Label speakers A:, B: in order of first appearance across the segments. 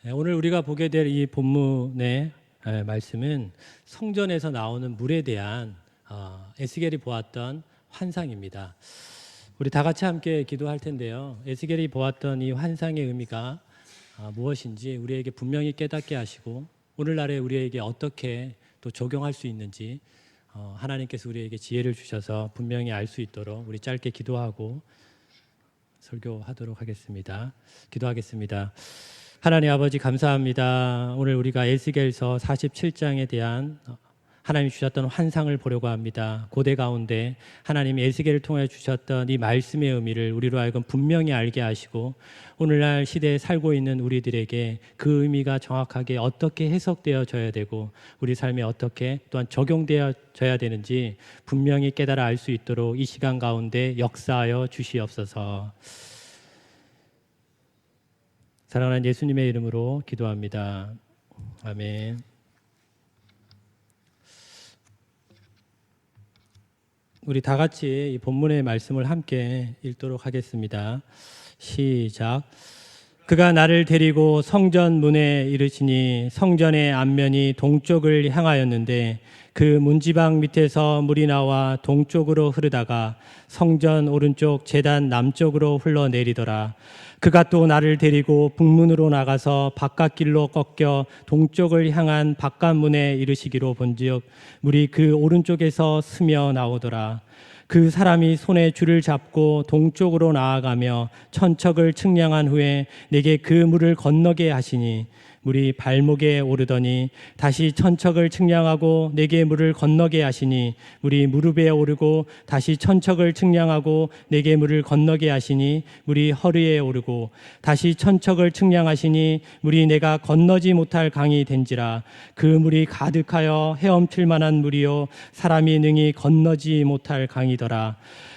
A: 오늘 우리가 보게 될 이 본문의 말씀은 성전에서 나오는 물에 대한 에스겔이 보았던 환상입니다. 우리 다 같이 함께 기도할 텐데요. 에스겔이 보았던 이 환상의 의미가 무엇인지 우리에게 분명히 깨닫게 하시고 오늘날에 우리에게 어떻게 또 적용할 수 있는지 하나님께서 우리에게 지혜를 주셔서 분명히 알 수 있도록 우리 짧게 기도하고 설교하도록 하겠습니다. 기도하겠습니다. 하나님 아버지 감사합니다. 오늘 우리가 에스겔서 47장에 대한 하나님이 주셨던 환상을 보려고 합니다. 고대 가운데 하나님이 에스겔을 통해 주셨던 이 말씀의 의미를 우리로 하여금 분명히 알게 하시고 오늘날 시대에 살고 있는 우리들에게 그 의미가 정확하게 어떻게 해석되어져야 되고 우리 삶에 어떻게 또한 적용되어져야 되는지 분명히 깨달아 알 수 있도록 이 시간 가운데 역사하여 주시옵소서. 사랑하는 예수님의 이름으로 기도합니다. 아멘. 우리 다 같이 이 본문의 말씀을 함께 읽도록 하겠습니다. 시작. 그가 나를 데리고 성전 문에 이르시니 성전의 앞면이 동쪽을 향하였는데 그 문지방 밑에서 물이 나와 동쪽으로 흐르다가 성전 오른쪽 제단 남쪽으로 흘러내리더라. 그가 또 나를 데리고 북문으로 나가서 바깥길로 꺾여 동쪽을 향한 바깥문에 이르시기로 본즉 물이 그 오른쪽에서 스며 나오더라. 그 사람이 손에 줄을 잡고 동쪽으로 나아가며 천척을 측량한 후에 내게 그 물을 건너게 하시니 물이 발목에 오르더니 다시 천척을 측량하고 내게 물을 건너게 하시니 물이 무릎에 오르고 다시 천척을 측량하고 내게 물을 건너게 하시니 물이 허리에 오르고 다시 천척을 측량하시니 물이 내가 건너지 못할 강이 된지라. 그 물이 가득하여 헤엄칠 만한 물이요 사람이 능히 건너지 못할 강이더라.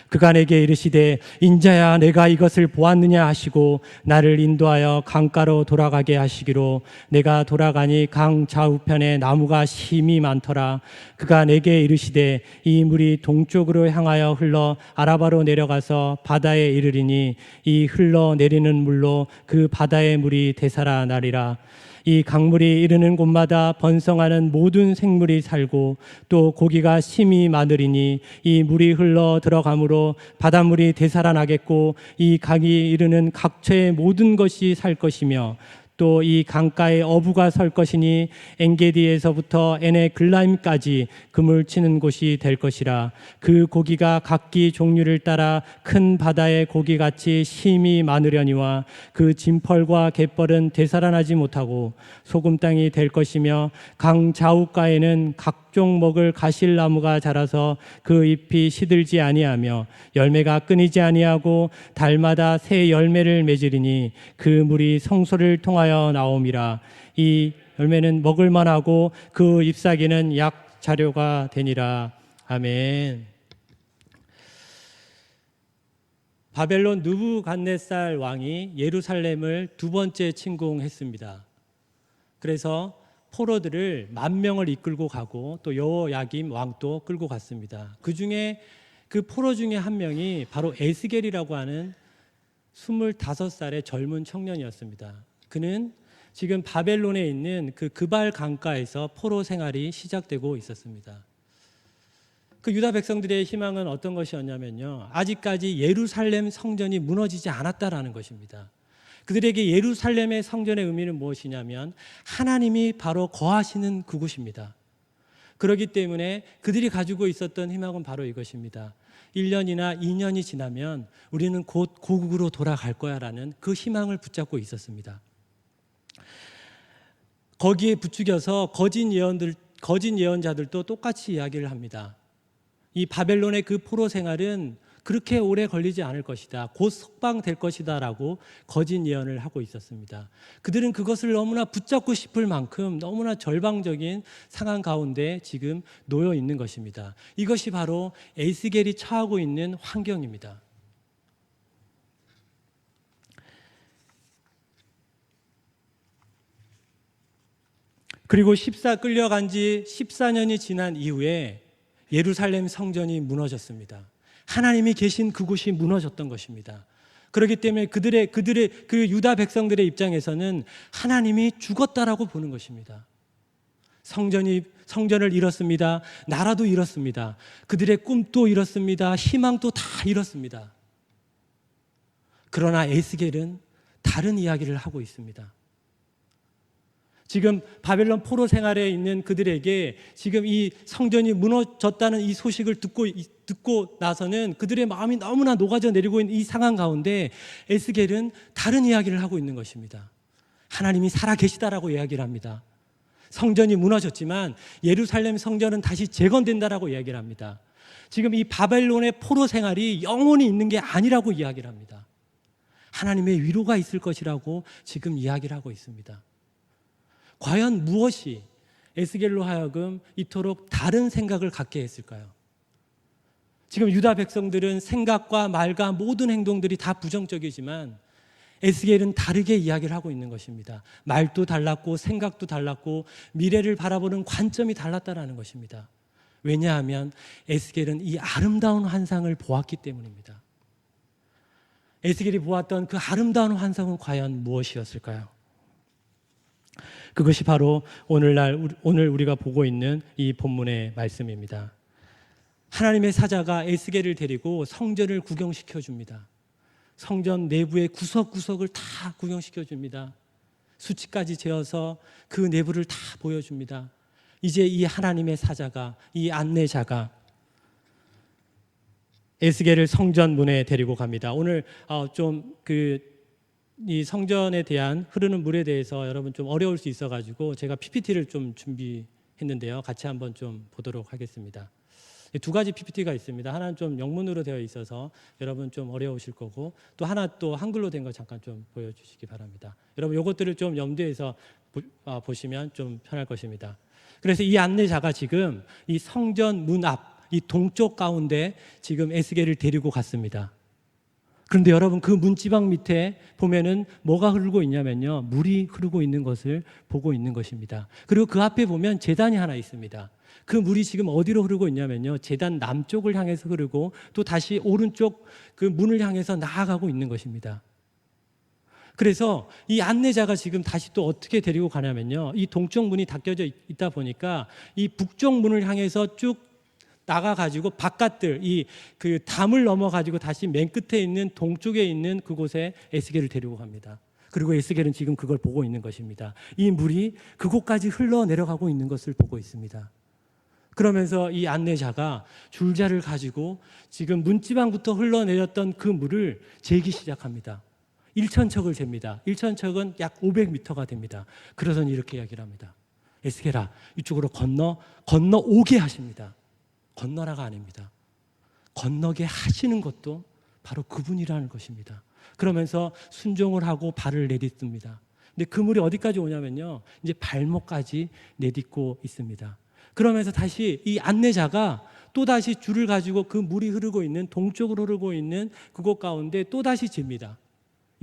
A: 그가 내게 이르시되 인자야 내가 이것을 보았느냐 하시고 나를 인도하여 강가로 돌아가게 하시기로 내가 돌아가니 강 좌우편에 나무가 심이 많더라. 그가 내게 이르시되 이 물이 동쪽으로 향하여 흘러 아라바로 내려가서 바다에 이르리니 이 흘러내리는 물로 그 바다의 물이 되살아나리라. 이 강물이 이르는 곳마다 번성하는 모든 생물이 살고 또 고기가 심이 많으리니 이 물이 흘러 들어가므로 바닷물이 되살아나겠고 이 강이 이르는 각처의 모든 것이 살 것이며 또 이 강가에 어부가 설 것이니 엔게디에서부터 에네글라임까지 그물 치는 곳이 될 것이라. 그 고기가 각기 종류를 따라 큰 바다의 고기같이 심이 많으려니와 그 진펄과 갯벌은 되살아나지 못하고 소금 땅이 될 것이며 강 좌우가에는 각종 먹을 가실나무가 자라서 그 잎이 시들지 아니하며 열매가 끊이지 아니하고 달마다 새 열매를 맺으리니 그 물이 성소를 통하여 나옴이라. 이 열매는 먹을 만하고 그 잎사귀는 약 자료가 되니라. 아멘. 바벨론 느부갓네살 왕이 예루살렘을 두 번째 침공했습니다. 그래서 포로들을 10,000명을 이끌고 가고 또 여호야김 왕도 끌고 갔습니다. 그 중에 그 포로 중에 한 명이 바로 에스겔이라고 하는 25살의 젊은 청년이었습니다. 그는 지금 바벨론에 있는 그 그발 강가에서 포로 생활이 시작되고 있었습니다. 그 유다 백성들의 희망은 어떤 것이었냐면요, 아직까지 예루살렘 성전이 무너지지 않았다라는 것입니다. 그들에게 예루살렘의 성전의 의미는 무엇이냐면 하나님이 바로 거하시는 그곳입니다. 그렇기 때문에 그들이 가지고 있었던 희망은 바로 이것입니다. 1년이나 2년이 지나면 우리는 곧 고국으로 돌아갈 거야라는 그 희망을 붙잡고 있었습니다. 거기에 부추겨서 거짓 예언자들도 똑같이 이야기를 합니다. 이 바벨론의 그 포로 생활은 그렇게 오래 걸리지 않을 것이다, 곧 석방될 것이다 라고 거짓 예언을 하고 있었습니다. 그들은 그것을 너무나 붙잡고 싶을 만큼 너무나 절망적인 상황 가운데 지금 놓여 있는 것입니다. 이것이 바로 에스겔이 처하고 있는 환경입니다. 그리고 끌려간 지 14년이 지난 이후에 예루살렘 성전이 무너졌습니다. 하나님이 계신 그곳이 무너졌던 것입니다. 그렇기 때문에 그들의 그 유다 백성들의 입장에서는 하나님이 죽었다라고 보는 것입니다. 성전을 잃었습니다. 나라도 잃었습니다. 그들의 꿈도 잃었습니다. 희망도 다 잃었습니다. 그러나 에스겔은 다른 이야기를 하고 있습니다. 지금 바벨론 포로 생활에 있는 그들에게 지금 이 성전이 무너졌다는 이 소식을 듣고 나서는 그들의 마음이 너무나 녹아져 내리고 있는 이 상황 가운데 에스겔은 다른 이야기를 하고 있는 것입니다. 하나님이 살아계시다라고 이야기를 합니다. 성전이 무너졌지만 예루살렘 성전은 다시 재건된다라고 이야기를 합니다. 지금 이 바벨론의 포로 생활이 영원히 있는 게 아니라고 이야기를 합니다. 하나님의 위로가 있을 것이라고 지금 이야기를 하고 있습니다. 과연 무엇이 에스겔로 하여금 이토록 다른 생각을 갖게 했을까요? 지금 유다 백성들은 생각과 말과 모든 행동들이 다 부정적이지만 에스겔은 다르게 이야기를 하고 있는 것입니다. 말도 달랐고 생각도 달랐고 미래를 바라보는 관점이 달랐다는 것입니다. 왜냐하면 에스겔은 이 아름다운 환상을 보았기 때문입니다. 에스겔이 보았던 그 아름다운 환상은 과연 무엇이었을까요? 그것이 바로 오늘 우리가 보고 있는 이 본문의 말씀입니다. 하나님의 사자가 에스겔을 데리고 성전을 구경시켜 줍니다. 성전 내부의 구석구석을 다 구경시켜 줍니다. 수치까지 재어서 그 내부를 다 보여줍니다. 이제 이 하나님의 사자가, 이 안내자가 에스겔을 성전 문에 데리고 갑니다. 오늘 이 성전에 대한 흐르는 물에 대해서 여러분 좀 어려울 수 있어가지고 제가 PPT를 좀 준비했는데요. 같이 한번 좀 보도록 하겠습니다. 두 가지 PPT가 있습니다. 하나는 좀 영문으로 되어 있어서 여러분 좀 어려우실 거고, 또 하나 또 한글로 된 거 잠깐 좀 보여주시기 바랍니다. 여러분 이것들을 좀 염두에서 보시면 좀 편할 것입니다. 그래서 이 안내자가 지금 이 성전 문 앞, 이 동쪽 가운데 지금 에스겔을 데리고 갔습니다. 그런데 여러분 그 문지방 밑에 보면은 뭐가 흐르고 있냐면요, 물이 흐르고 있는 것을 보고 있는 것입니다. 그리고 그 앞에 보면 제단이 하나 있습니다. 그 물이 지금 어디로 흐르고 있냐면요, 제단 남쪽을 향해서 흐르고 또 다시 오른쪽 그 문을 향해서 나아가고 있는 것입니다. 그래서 이 안내자가 지금 다시 또 어떻게 데리고 가냐면요, 이 동쪽 문이 닫혀져 있다 보니까 이 북쪽 문을 향해서 쭉 나가가지고 바깥들 그 담을 넘어가지고 다시 맨 끝에 있는 동쪽에 있는 그곳에 에스겔을 데리고 갑니다. 그리고 에스겔은 지금 그걸 보고 있는 것입니다. 이 물이 그곳까지 흘러 내려가고 있는 것을 보고 있습니다. 그러면서 이 안내자가 줄자를 가지고 지금 문지방부터 흘러내렸던 그 물을 재기 시작합니다. 1,000척을 잽니다. 1,000척은 약 500m가 됩니다. 그러더니 이렇게 이야기를 합니다. 에스겔아, 이쪽으로 건너오게 하십니다. 건너라가 아닙니다. 건너게 하시는 것도 바로 그분이라는 것입니다. 그러면서 순종을 하고 발을 내딛습니다. 근데 그 물이 어디까지 오냐면요, 이제 발목까지 내딛고 있습니다. 그러면서 다시 이 안내자가 또다시 줄을 가지고 그 물이 흐르고 있는 동쪽으로 흐르고 있는 그곳 가운데 또다시 잽니다.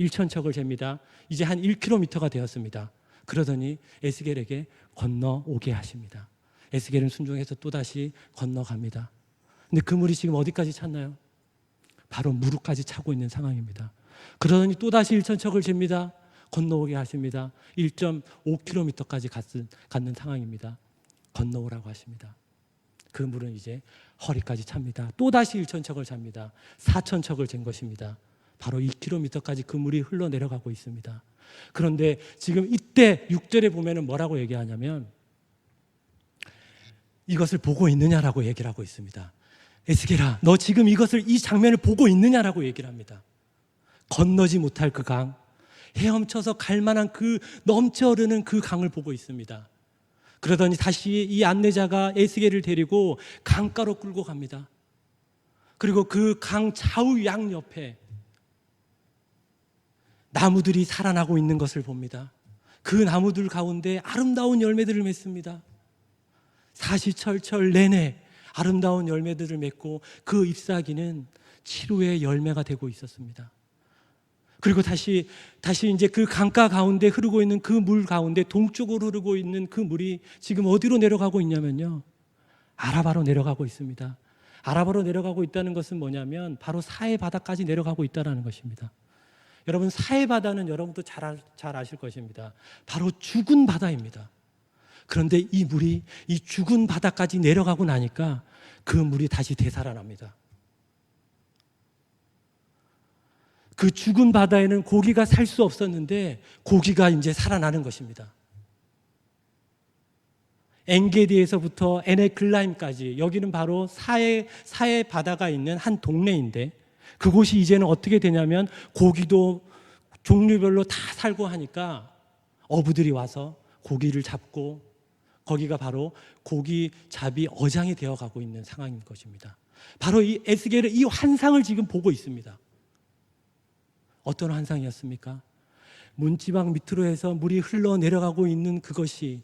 A: 1,000척을 잽니다. 이제 한 1km가 되었습니다. 그러더니 에스겔에게 건너오게 하십니다. 에스겔은 순종해서 또다시 건너갑니다. 근데 그 물이 지금 어디까지 찼나요? 바로 무릎까지 차고 있는 상황입니다. 그러더니 또다시 1,000척을 잽니다. 건너오게 하십니다. 1.5km까지 갔는 상황입니다. 건너오라고 하십니다. 그 물은 이제 허리까지 찹니다. 또다시 1,000척을 잡니다. 4,000척을 잰 것입니다. 바로 2km까지 그 물이 흘러내려가고 있습니다. 그런데 지금 이때 6절에 보면은 뭐라고 얘기하냐면, 이것을 보고 있느냐라고 얘기를 하고 있습니다. 에스겔아, 너 지금 이 장면을 보고 있느냐라고 얘기를 합니다. 건너지 못할 그 강, 헤엄쳐서 갈 만한 그 넘쳐 흐르는 그 강을 보고 있습니다. 그러더니 다시 이 안내자가 에스겔을 데리고 강가로 끌고 갑니다. 그리고 그 강 좌우 양 옆에 나무들이 살아나고 있는 것을 봅니다. 그 나무들 가운데 아름다운 열매들을 맺습니다. 사시철철 내내 아름다운 열매들을 맺고 그 잎사귀는 치료의 열매가 되고 있었습니다. 그리고 다시 이제 그 강가 가운데 흐르고 있는 그 물 가운데 동쪽으로 흐르고 있는 그 물이 지금 어디로 내려가고 있냐면요, 아라바로 내려가고 있습니다. 아라바로 내려가고 있다는 것은 뭐냐면 바로 사해 바다까지 내려가고 있다는 것입니다. 여러분, 사해 바다는 여러분도 잘 아실 것입니다. 바로 죽은 바다입니다. 그런데 이 물이 이 죽은 바다까지 내려가고 나니까 그 물이 다시 되살아납니다. 그 죽은 바다에는 고기가 살 수 없었는데 고기가 이제 살아나는 것입니다. 엔게디에서부터 에네글라임까지, 여기는 바로 사해 바다가 있는 한 동네인데, 그곳이 이제는 어떻게 되냐면 고기도 종류별로 다 살고 하니까 어부들이 와서 고기를 잡고, 거기가 바로 고기 잡이 어장이 되어가고 있는 상황인 것입니다. 바로 이 에스겔은 이 환상을 지금 보고 있습니다. 어떤 환상이었습니까? 문지방 밑으로 해서 물이 흘러내려가고 있는 그것이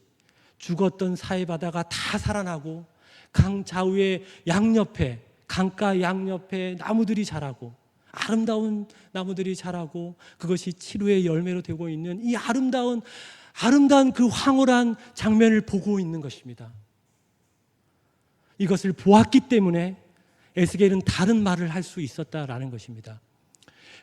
A: 죽었던 사해바다가 다 살아나고, 강 좌우의 양옆에, 강가 양옆에 나무들이 자라고, 아름다운 나무들이 자라고, 그것이 치루의 열매로 되고 있는 이 아름다운 그 황홀한 장면을 보고 있는 것입니다. 이것을 보았기 때문에 에스겔은 다른 말을 할 수 있었다라는 것입니다.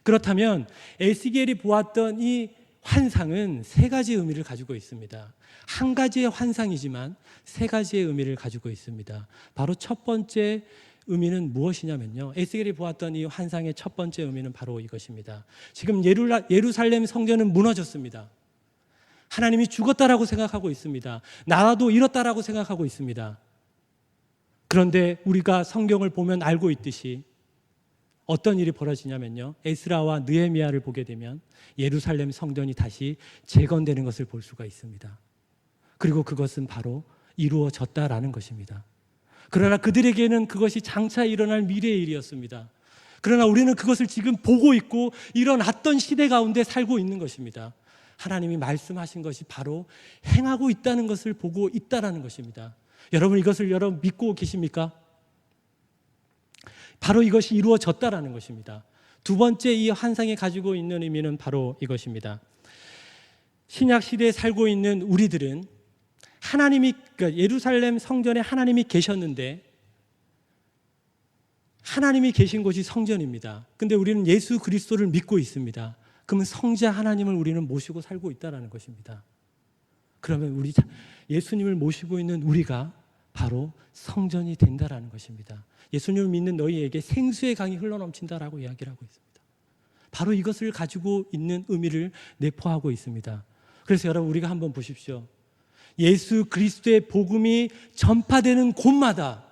A: 그렇다면 에스겔이 보았던 이 환상은 세 가지 의미를 가지고 있습니다. 한 가지의 환상이지만 세 가지의 의미를 가지고 있습니다. 바로 첫 번째 의미는 무엇이냐면요, 에스겔이 보았던 이 환상의 첫 번째 의미는 바로 이것입니다. 지금 예루살렘 성전은 무너졌습니다. 하나님이 죽었다라고 생각하고 있습니다. 나라도 잃었다라고 생각하고 있습니다. 그런데 우리가 성경을 보면 알고 있듯이 어떤 일이 벌어지냐면요, 에스라와 느헤미야를 보게 되면 예루살렘 성전이 다시 재건되는 것을 볼 수가 있습니다. 그리고 그것은 바로 이루어졌다라는 것입니다. 그러나 그들에게는 그것이 장차 일어날 미래의 일이었습니다. 그러나 우리는 그것을 지금 보고 있고 일어났던 시대 가운데 살고 있는 것입니다. 하나님이 말씀하신 것이 바로 행하고 있다는 것을 보고 있다라는 것입니다. 여러분, 이것을 믿고 계십니까? 바로 이것이 이루어졌다라는 것입니다. 두 번째 이 환상이 가지고 있는 의미는 바로 이것입니다. 신약 시대에 살고 있는 우리들은 그러니까 예루살렘 성전에 하나님이 계셨는데, 하나님이 계신 곳이 성전입니다. 근데 우리는 예수 그리스도를 믿고 있습니다. 그러면 성자 하나님을 우리는 모시고 살고 있다는 것입니다. 그러면 예수님을 모시고 있는 우리가 바로 성전이 된다라는 것입니다. 예수님을 믿는 너희에게 생수의 강이 흘러넘친다라고 이야기를 하고 있습니다. 바로 이것을 가지고 있는 의미를 내포하고 있습니다. 그래서 여러분, 우리가 한번 보십시오. 예수 그리스도의 복음이 전파되는 곳마다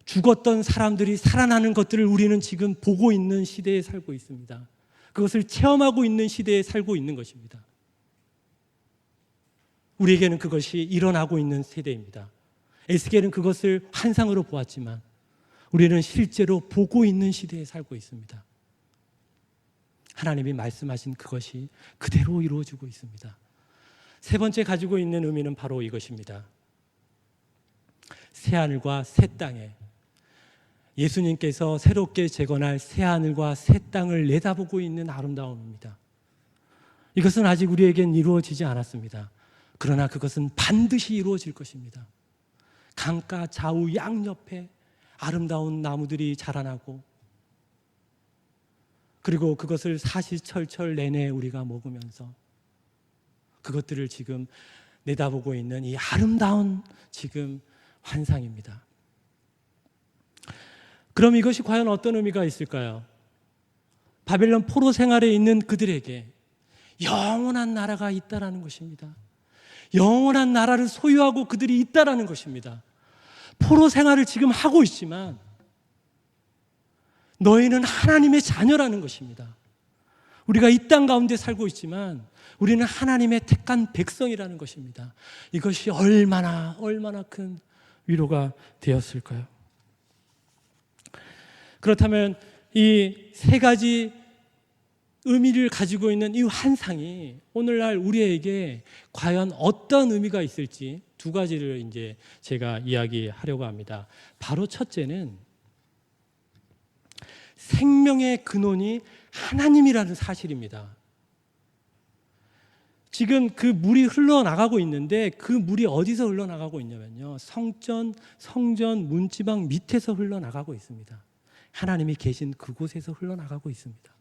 A: 죽었던 사람들이 살아나는 것들을 우리는 지금 보고 있는 시대에 살고 있습니다. 그것을 체험하고 있는 시대에 살고 있는 것입니다. 우리에게는 그것이 일어나고 있는 세대입니다. 에스겔은 그것을 환상으로 보았지만 우리는 실제로 보고 있는 시대에 살고 있습니다. 하나님이 말씀하신 그것이 그대로 이루어지고 있습니다. 세 번째 가지고 있는 의미는 바로 이것입니다. 새하늘과 새 땅에, 예수님께서 새롭게 재건할 새하늘과 새 땅을 내다보고 있는 아름다움입니다. 이것은 아직 우리에겐 이루어지지 않았습니다. 그러나 그것은 반드시 이루어질 것입니다. 강가 좌우 양옆에 아름다운 나무들이 자라나고, 그리고 그것을 사시철철 내내 우리가 먹으면서 그것들을 지금 내다보고 있는 이 아름다운 지금 환상입니다. 그럼 이것이 과연 어떤 의미가 있을까요? 바벨론 포로 생활에 있는 그들에게 영원한 나라가 있다라는 것입니다. 영원한 나라를 소유하고 그들이 있다라는 것입니다. 포로 생활을 지금 하고 있지만 너희는 하나님의 자녀라는 것입니다. 우리가 이 땅 가운데 살고 있지만 우리는 하나님의 택한 백성이라는 것입니다. 이것이 얼마나 큰 위로가 되었을까요? 그렇다면 이 세 가지 의미를 가지고 있는 이 환상이 오늘날 우리에게 과연 어떤 의미가 있을지 두 가지를 이제 제가 이야기하려고 합니다. 바로 첫째는 생명의 근원이 하나님이라는 사실입니다. 지금 그 물이 흘러나가고 있는데 그 물이 어디서 흘러나가고 있냐면요, 성전 문지방 밑에서 흘러나가고 있습니다. 하나님이 계신 그곳에서 흘러나가고 있습니다.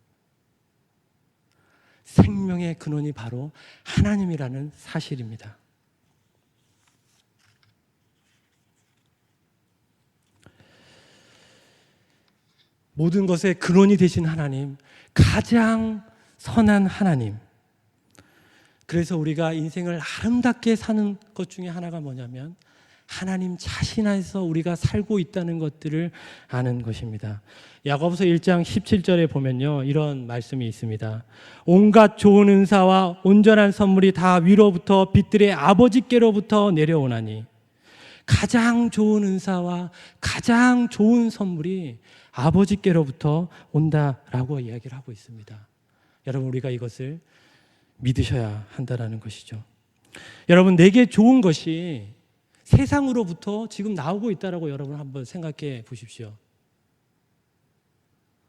A: 생명의 근원이 바로 하나님이라는 사실입니다. 모든 것의 근원이 되신 하나님, 가장 선한 하나님. 그래서 우리가 인생을 아름답게 사는 것 중에 하나가 뭐냐면 하나님 자신 안에서 우리가 살고 있다는 것들을 아는 것입니다. 야고보서 1장 17절에 보면요, 이런 말씀이 있습니다. 온갖 좋은 은사와 온전한 선물이 다 위로부터 빛들의 아버지께로부터 내려오나니, 가장 좋은 은사와 가장 좋은 선물이 아버지께로부터 온다라고 이야기를 하고 있습니다. 여러분, 우리가 이것을 믿으셔야 한다는 것이죠. 여러분, 내게 좋은 것이 세상으로부터 지금 나오고 있다라고 여러분 한번 생각해 보십시오.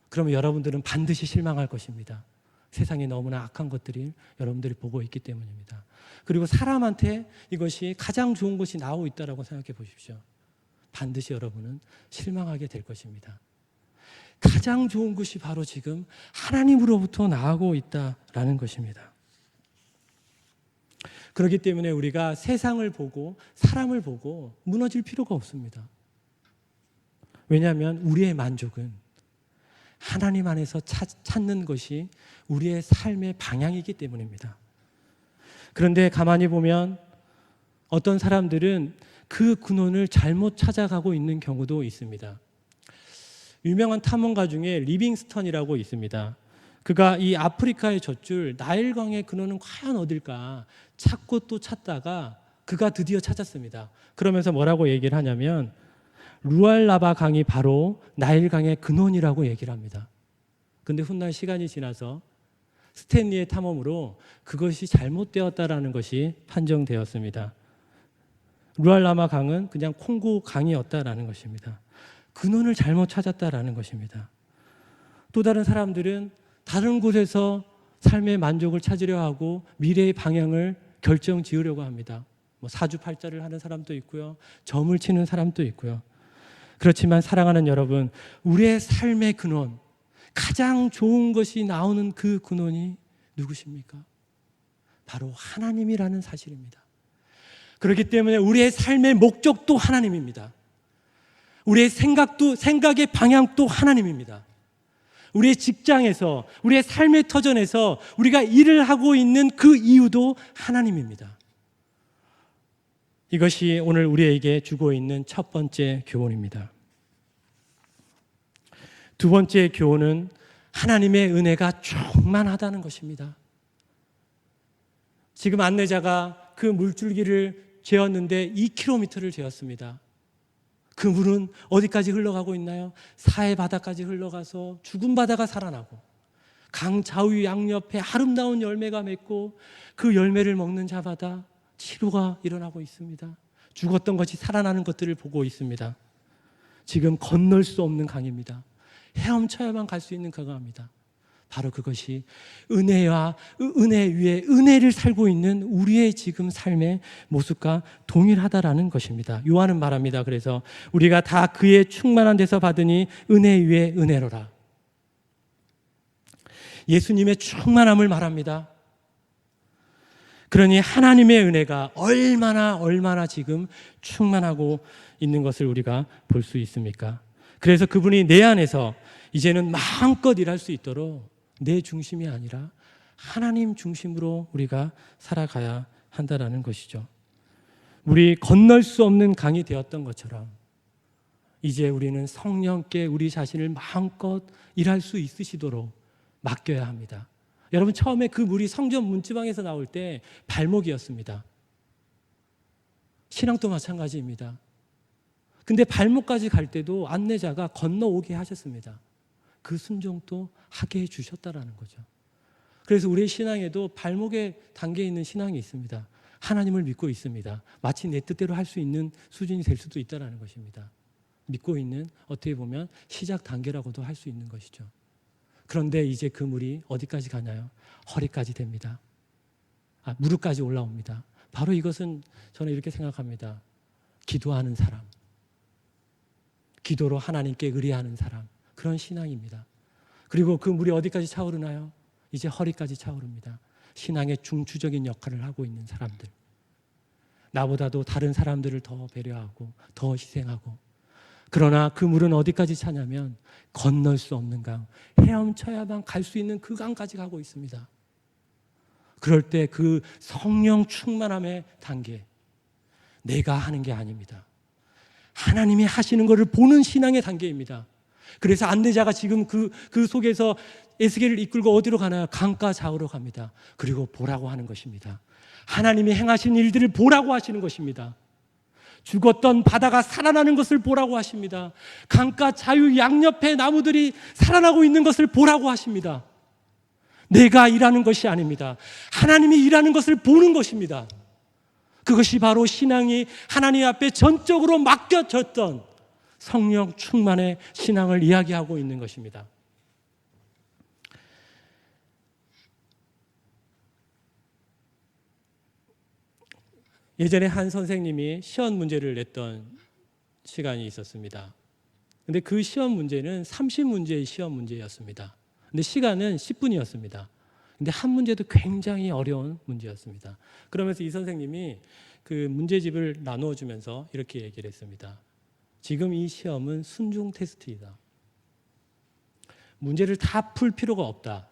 A: 그러면 여러분들은 반드시 실망할 것입니다. 세상에 너무나 악한 것들이 여러분들이 보고 있기 때문입니다. 그리고 사람한테 이것이 가장 좋은 것이 나오고 있다라고 생각해 보십시오. 반드시 여러분은 실망하게 될 것입니다. 가장 좋은 것이 바로 지금 하나님으로부터 나오고 있다라는 것입니다. 그렇기 때문에 우리가 세상을 보고 사람을 보고 무너질 필요가 없습니다. 왜냐하면 우리의 만족은 하나님 안에서 찾는 것이 우리의 삶의 방향이기 때문입니다. 그런데 가만히 보면 어떤 사람들은 그 근원을 잘못 찾아가고 있는 경우도 있습니다. 유명한 탐험가 중에 리빙스턴이라고 있습니다. 그가 이 아프리카의 젖줄 나일강의 근원은 과연 어딜까 찾고 또 찾다가 그가 드디어 찾았습니다. 그러면서 뭐라고 얘기를 하냐면 루알라바 강이 바로 나일강의 근원이라고 얘기를 합니다. 근데 훗날 시간이 지나서 스탠리의 탐험으로 그것이 잘못되었다라는 것이 판정되었습니다. 루알라바 강은 그냥 콩고 강이었다라는 것입니다. 근원을 잘못 찾았다라는 것입니다. 또 다른 사람들은 다른 곳에서 삶의 만족을 찾으려 하고 미래의 방향을 결정 지으려고 합니다. 사주팔자를 하는 사람도 있고요, 점을 치는 사람도 있고요. 그렇지만 사랑하는 여러분, 우리의 삶의 근원, 가장 좋은 것이 나오는 그 근원이 누구십니까? 바로 하나님이라는 사실입니다. 그렇기 때문에 우리의 삶의 목적도 하나님입니다. 우리의 생각의 방향도 하나님입니다. 우리의 직장에서, 우리의 삶의 터전에서 우리가 일을 하고 있는 그 이유도 하나님입니다. 이것이 오늘 우리에게 주고 있는 첫 번째 교훈입니다. 두 번째 교훈은 하나님의 은혜가 충만하다는 것입니다. 지금 안내자가 그 물줄기를 재었는데 2km를 재었습니다. 그 물은 어디까지 흘러가고 있나요? 사해 바다까지 흘러가서 죽은 바다가 살아나고 강 좌우 양옆에 아름다운 열매가 맺고 그 열매를 먹는 자마다 치료가 일어나고 있습니다. 죽었던 것이 살아나는 것들을 보고 있습니다. 지금 건널 수 없는 강입니다. 헤엄쳐야만 갈 수 있는 강입니다. 바로 그것이 은혜와 은혜 위에 은혜를 살고 있는 우리의 지금 삶의 모습과 동일하다라는 것입니다. 요한은 말합니다. 그래서 우리가 다 그의 충만한 데서 받으니 은혜 위에 은혜로라. 예수님의 충만함을 말합니다. 그러니 하나님의 은혜가 얼마나 지금 충만하고 있는 것을 우리가 볼 수 있습니까? 그래서 그분이 내 안에서 이제는 마음껏 일할 수 있도록 내 중심이 아니라 하나님 중심으로 우리가 살아가야 한다라는 것이죠. 우리 건널 수 없는 강이 되었던 것처럼 이제 우리는 성령께 우리 자신을 마음껏 일할 수 있으시도록 맡겨야 합니다. 여러분, 처음에 그 물이 성전 문지방에서 나올 때 발목이었습니다. 신앙도 마찬가지입니다. 근데 발목까지 갈 때도 안내자가 건너오게 하셨습니다. 그 순종도 하게 해주셨다라는 거죠. 그래서 우리의 신앙에도 발목에 담겨 있는 신앙이 있습니다. 하나님을 믿고 있습니다. 마치 내 뜻대로 할 수 있는 수준이 될 수도 있다는 것입니다. 믿고 있는, 어떻게 보면 시작 단계라고도 할 수 있는 것이죠. 그런데 이제 그 물이 어디까지 가나요? 허리까지 됩니다. 무릎까지 올라옵니다. 바로 이것은 저는 이렇게 생각합니다. 기도하는 사람, 기도로 하나님께 의뢰하는 사람, 그런 신앙입니다. 그리고 그 물이 어디까지 차오르나요? 이제 허리까지 차오릅니다. 신앙의 중추적인 역할을 하고 있는 사람들. 나보다도 다른 사람들을 더 배려하고 더 희생하고, 그러나 그 물은 어디까지 차냐면 건널 수 없는 강, 헤엄쳐야만 갈 수 있는 그 강까지 가고 있습니다. 그럴 때 그 성령 충만함의 단계, 내가 하는 게 아닙니다. 하나님이 하시는 것을 보는 신앙의 단계입니다. 그래서 안내자가 지금 그 속에서 에스겔을 이끌고 어디로 가나요? 강가 좌우로 갑니다. 그리고 보라고 하는 것입니다. 하나님이 행하신 일들을 보라고 하시는 것입니다. 죽었던 바다가 살아나는 것을 보라고 하십니다. 강가 자유 양옆에 나무들이 살아나고 있는 것을 보라고 하십니다. 내가 일하는 것이 아닙니다. 하나님이 일하는 것을 보는 것입니다. 그것이 바로 신앙이 하나님 앞에 전적으로 맡겨졌던 성령 충만의 신앙을 이야기하고 있는 것입니다. 예전에 한 선생님이 시험 문제를 냈던 시간이 있었습니다. 근데 그 시험 문제는 30문제의 시험 문제였습니다. 근데 시간은 10분이었습니다. 근데 한 문제도 굉장히 어려운 문제였습니다. 그러면서 이 선생님이 그 문제집을 나누어 주면서 이렇게 얘기를 했습니다. 지금 이 시험은 순종 테스트이다. 문제를 다 풀 필요가 없다.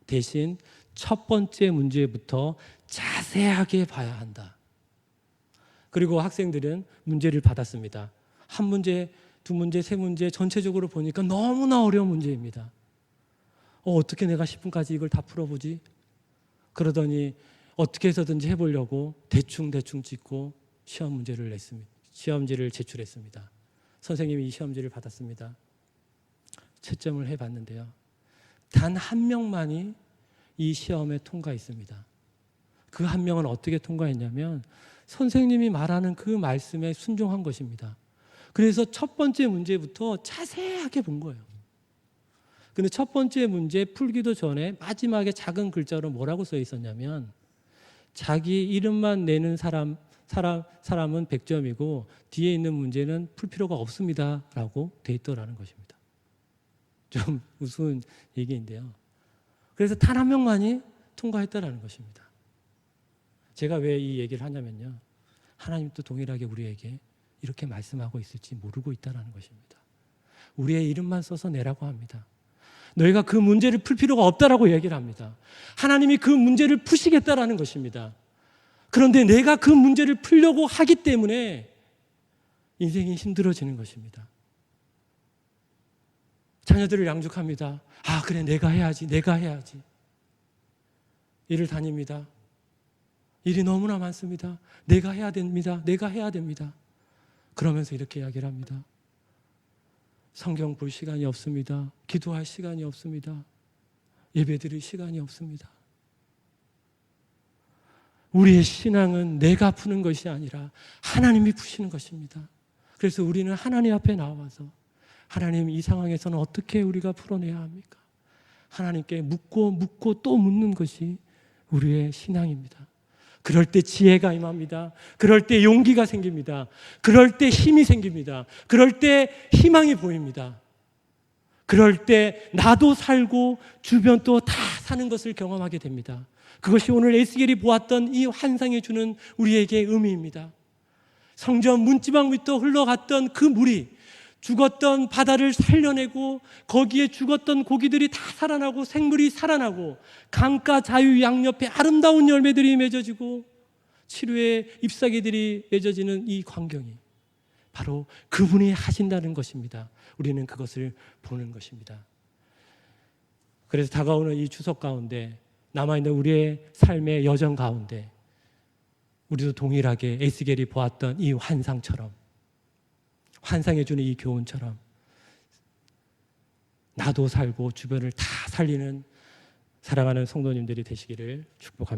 A: 대신 첫 번째 문제부터 자세하게 봐야 한다. 그리고 학생들은 문제를 받았습니다. 한 문제, 두 문제, 세 문제 전체적으로 보니까 너무나 어려운 문제입니다. 어떻게 내가 10분까지 이걸 다 풀어보지? 그러더니 어떻게 해서든지 해보려고 대충 찍고 시험 문제를 냈습니다. 시험지를 제출했습니다. 선생님이 이 시험지를 받았습니다. 채점을 해봤는데요. 단 한 명만이 이 시험에 통과했습니다. 그 한 명은 어떻게 통과했냐면 선생님이 말하는 그 말씀에 순종한 것입니다. 그래서 첫 번째 문제부터 자세하게 본 거예요. 근데 첫 번째 문제 풀기도 전에 마지막에 작은 글자로 뭐라고 써 있었냐면 자기 이름만 내는 사람은 100점이고 뒤에 있는 문제는 풀 필요가 없습니다 라고 돼 있더라는 것입니다. 좀 우스운 얘기인데요. 그래서 단 한 명만이 통과했다라는 것입니다. 제가 왜 이 얘기를 하냐면요, 하나님도 동일하게 우리에게 이렇게 말씀하고 있을지 모르고 있다는 것입니다. 우리의 이름만 써서 내라고 합니다. 너희가 그 문제를 풀 필요가 없다라고 얘기를 합니다. 하나님이 그 문제를 푸시겠다라는 것입니다. 그런데 내가 그 문제를 풀려고 하기 때문에 인생이 힘들어지는 것입니다. 자녀들을 양육합니다. 아, 그래, 내가 해야지. 일을 다닙니다. 일이 너무나 많습니다. 내가 해야 됩니다. 그러면서 이렇게 이야기를 합니다. 성경 볼 시간이 없습니다. 기도할 시간이 없습니다. 예배드릴 시간이 없습니다. 우리의 신앙은 내가 푸는 것이 아니라 하나님이 푸시는 것입니다. 그래서 우리는 하나님 앞에 나와서 하나님, 이 상황에서는 어떻게 우리가 풀어내야 합니까? 하나님께 묻고 또 묻는 것이 우리의 신앙입니다. 그럴 때 지혜가 임합니다. 그럴 때 용기가 생깁니다. 그럴 때 힘이 생깁니다. 그럴 때 희망이 보입니다. 그럴 때 나도 살고 주변도 다 사는 것을 경험하게 됩니다. 그것이 오늘 에스겔이 보았던 이 환상이 주는 우리에게 의미입니다. 성전 문지방 밑으로 흘러갔던 그 물이 죽었던 바다를 살려내고 거기에 죽었던 고기들이 다 살아나고 생물이 살아나고 강가 자유 양옆에 아름다운 열매들이 맺어지고 치료의 잎사귀들이 맺어지는 이 광경이 바로 그분이 하신다는 것입니다. 우리는 그것을 보는 것입니다. 그래서 다가오는 이 추석 가운데 남아있는 우리의 삶의 여정 가운데 우리도 동일하게 에스겔이 보았던 이 환상처럼, 환상해주는 이 교훈처럼 나도 살고 주변을 다 살리는 사랑하는 성도님들이 되시기를 축복합니다.